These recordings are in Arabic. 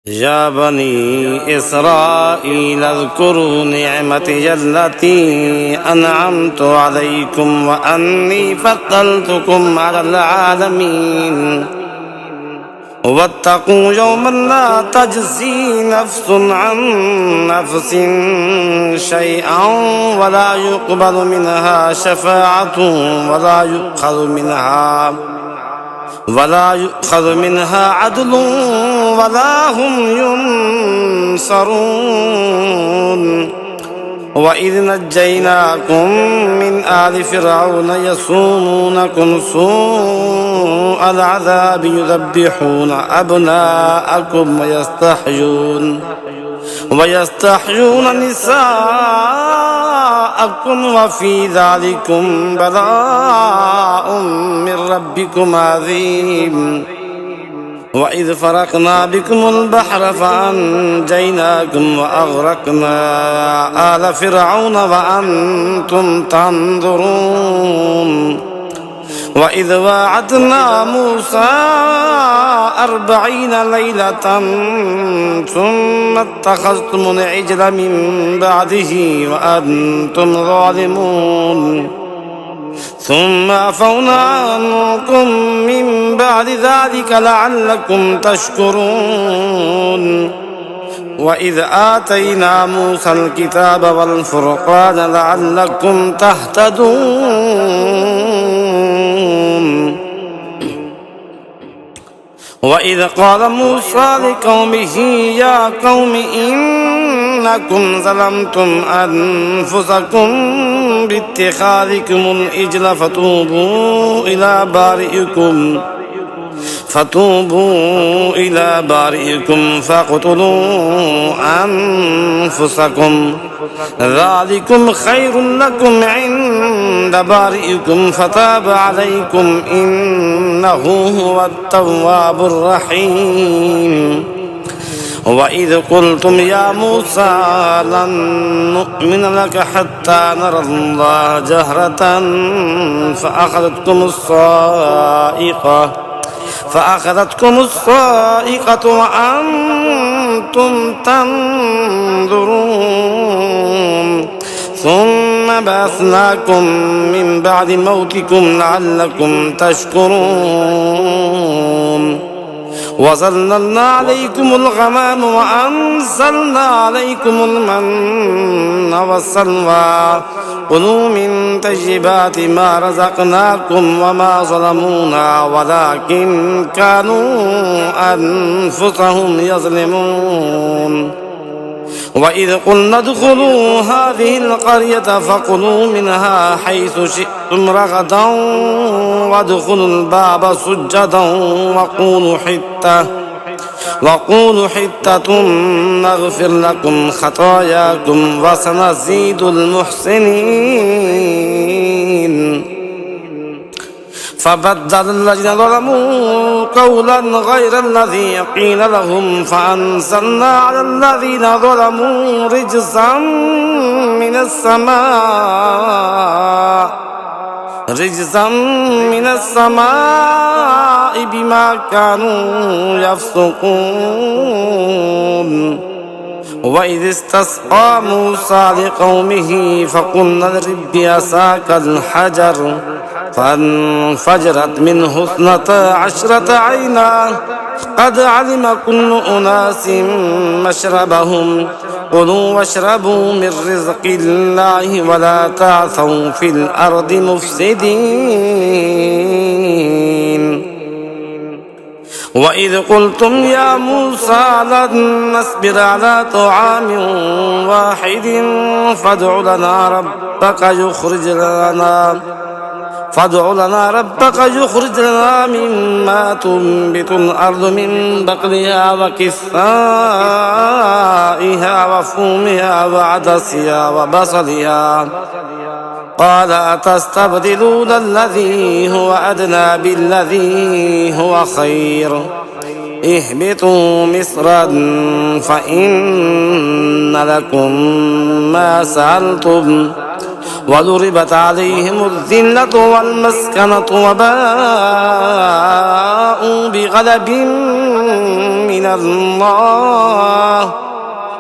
يا بني إسرائيل اذكروا نعمتي التي أنعمت عليكم وأني فضلتكم على العالمين واتقوا يوما لا تجزي نفس عن نفس شيئا ولا يقبل منها شفاعة ولا يؤخذ منها عدل ولا هم ينصرون وإذ نجيناكم من آل فرعون يسومونكم سوء العذاب يذبحون أبناءكم ويستحيون نساءكم وفي ذلكم بلاء من ربكم عظيم وإذ فرقنا بكم البحر فأنجيناكم وأغرقنا آل فرعون وأنتم تنظرون وإذ واعدنا موسى 40 ليلة ثم اتخذتم العجل من بعده وأنتم ظالمون ثم عفونا عنكم من بعد ذلك لعلكم تشكرون وإذ آتينا موسى الكتاب والفرقان لعلكم تهتدون وإذ قال موسى لقومه يا قوم إنكم ظلمتم أنفسكم باتخاذكم العجل فتوبوا إلى بارئكم فاقتلوا أنفسكم ذلكم خير لكم عند بارئكم فتاب عليكم إنه هو التواب الرحيم وإذ قلتم يا موسى لن نؤمن لك حتى نرى الله جهرة فأخذتكم الصائقة وأنتم تنظرون ثم بعثناكم من بعد موتكم لعلكم تشكرون وظللنا عليكم الغمام وأنزلنا عليكم المن والسلوى كلوا من طيبات ما رزقناكم وما ظلمونا ولكن كانوا أنفسهم يظلمون وإذ قلنا ادخلوا هذه القرية فكلوا منها حيث شئتم رغدا وادخلوا الباب سجدا وقولوا حتة نغفر لكم خطاياكم وسنزيد المحسنين فبدل الذين ظلموا قولا غير الذي قيل لهم فأنزلنا على الذين ظلموا رجزا من السماء بما كانوا يفسقون وإذ استسقى موسى لقومه فقلنا اضرب بعصاك الحجر فانفجرت منه 12 عينا قد علم كل أناس مشربهم كلوا واشربوا من رزق الله ولا تعثوا في الأرض مفسدين وإذ قلتم يا موسى لن نصبر على طعام واحد فادع لنا ربك يخرج لنا مما تنبت الأرض من بقلها وكثائها وفومها وعدسها وبصلها قال أتستبدلون الذي هو أدنى بالذي هو خير اهبطوا مصرا فإن لكم ما سألتم وضربت عليهم الذلة والمسكنة وباءوا بغضب من من الله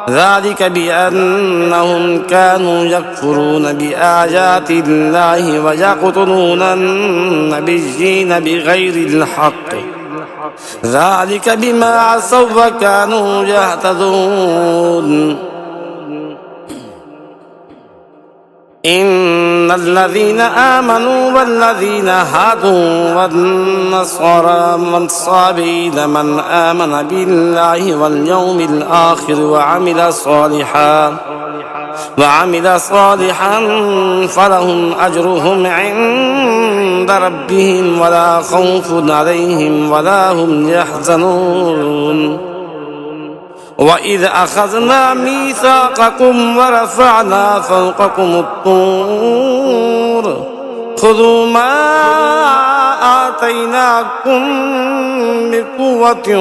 ذلك بأنهم كانوا يكفرون بآيات الله ويقتلون النبيين بغير الحق ذلك بما عصوا وكانوا يهتدون إن الذين آمنوا والذين هادوا والنصارى والصابئين من آمن بالله واليوم الآخر وعمل صالحا فلهم أجرهم عند ربهم ولا خوف عليهم ولا هم يحزنون وإذ أخذنا ميثاقكم ورفعنا فوقكم الطور خذوا ما آتيناكم بقوة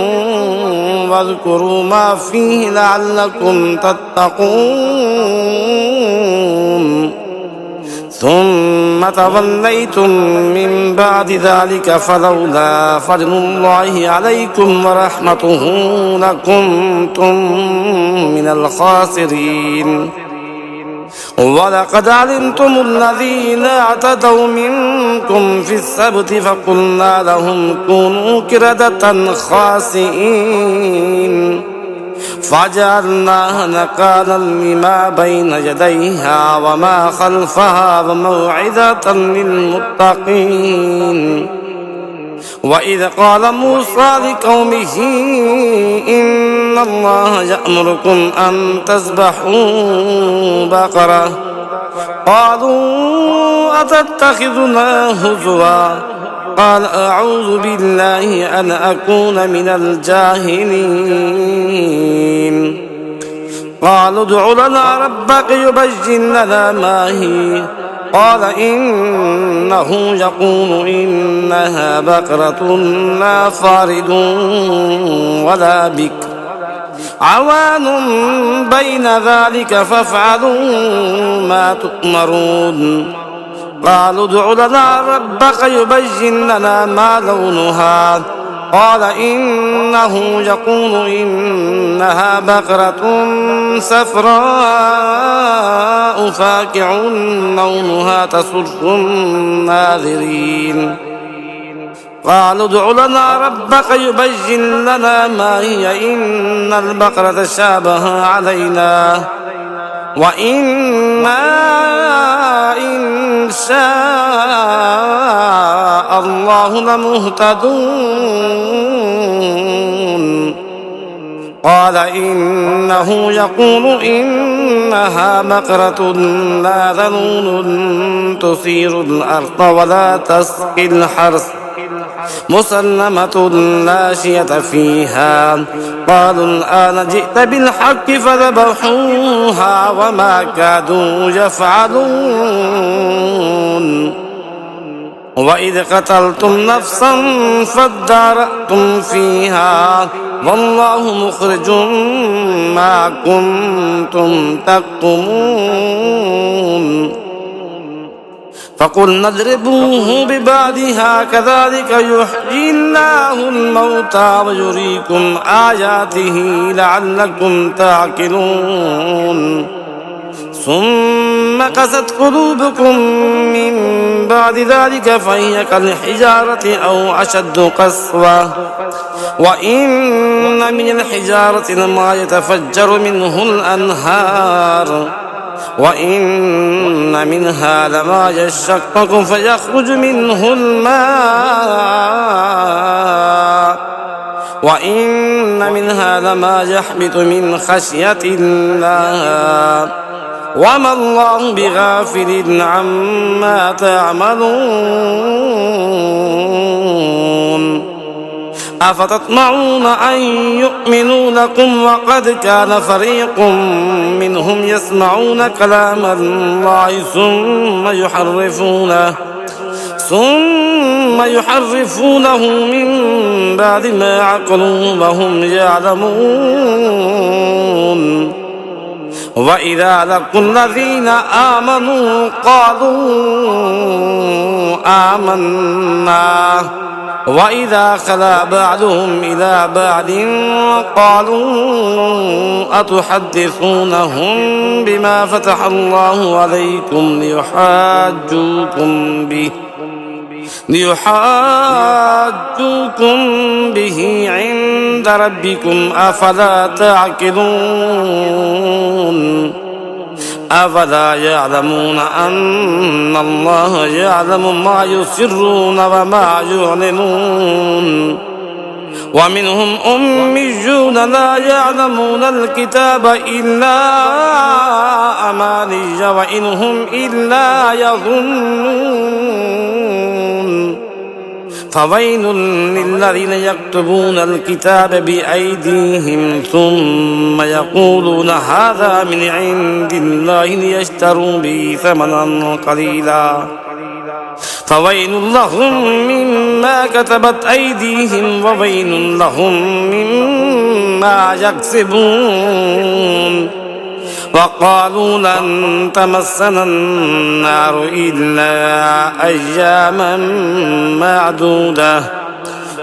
واذكروا ما فيه لعلكم تتقون ثم توليتم من بعد ذلك فلولا فضل الله عليكم ورحمته لكنتم من الخاسرين ولقد علمتم الذين اعتدوا منكم في السبت فقلنا لهم كونوا قردة خاسئين فجعلناها نكالا لما بين يديها وما خلفها وموعظة للمتقين وإذ قال موسى لقومه إن الله يأمركم أن تذبحوا بقرة قالوا أتتخذنا هزوا قال أعوذ بالله أن أكون من الجاهلين قالوا ادع لنا ربك يبين لنا ما هي قال إنه يقول إنها بقرة لا فارض ولا بكر عوان بين ذلك فافعلوا ما تؤمرون قالوا ادع لنا ربك يبين لنا ما لونها قال إنه يقول إنها بقرة صفراء فاقع لونها تسر الناظرين قالوا ادع لنا ربك يبين لنا ما هي إن البقرة شابه علينا وإنا إن شاء الله لمهتدون قال إنه يقول إنها بقرة لا ذلول تثير الأرض ولا تسقي الحرث مسلمة لا شية فيها قالوا الآن جئت بالحق فذبحوها وما كادوا يفعلون وإذ قتلتم نفسا فادارأتم فيها والله مخرج ما كنتم تكتمون فقلنا اضربوه ببعضها كذلك يحيي الله الموتى ويريكم آياته لعلكم تعقلون ثم قست قلوبكم من بعد ذلك فهي كالحجارة أو أشد قسوة وإن من الحجارة لما يتفجر منه الأنهار وإن منها لما يشقق فيخرج منه الماء وإن منها لما يحبط من خشية الله وما الله بغافل عما تعملون أفتطمعون أن يؤمنوا لكم وقد كان فريق منهم يسمعون كلام الله ثم يحرفونه من بعد ما عقلوا وهم يعلمون وإذا لقوا الذين آمنوا قالوا آمنا وإذا خلا بعضهم إلى بعض قالوا أتحدثونهم بما فتح الله عليكم ليحاجوكم به عند ربكم أفلا تعقلون أفلا يعلمون أن الله يعلم ما يسرون وما يعلنون ومنهم أميون لا يعلمون الكتاب إلا أماني وإن هم إلا يظنون فويل للذين يكتبون الكتاب بأيديهم ثم يقولون هذا من عند الله ليشتروا به ثمنا قليلا فويل لهم مما كتبت أيديهم وويل لهم مما يكسبون وقالوا لن تمسنا النار إلا أياما معدودة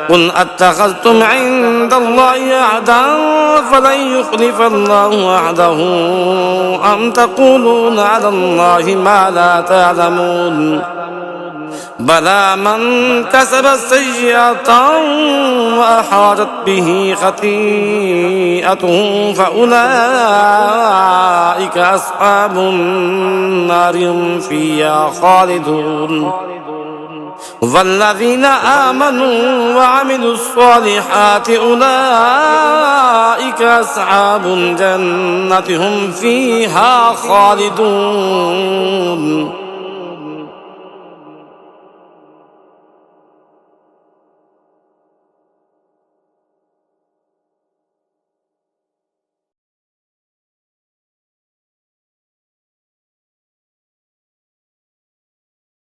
قل أتخذتم عند الله عهدا فلن يخلف الله عهده أم تقولون على الله ما لا تعلمون بلى من كسب سيئة وأحاطت به خطيئته فأولئك أصحاب النار هم فيها خالدون والذين آمنوا وعملوا الصالحات أولئك أصحاب الجنة هم فيها خالدون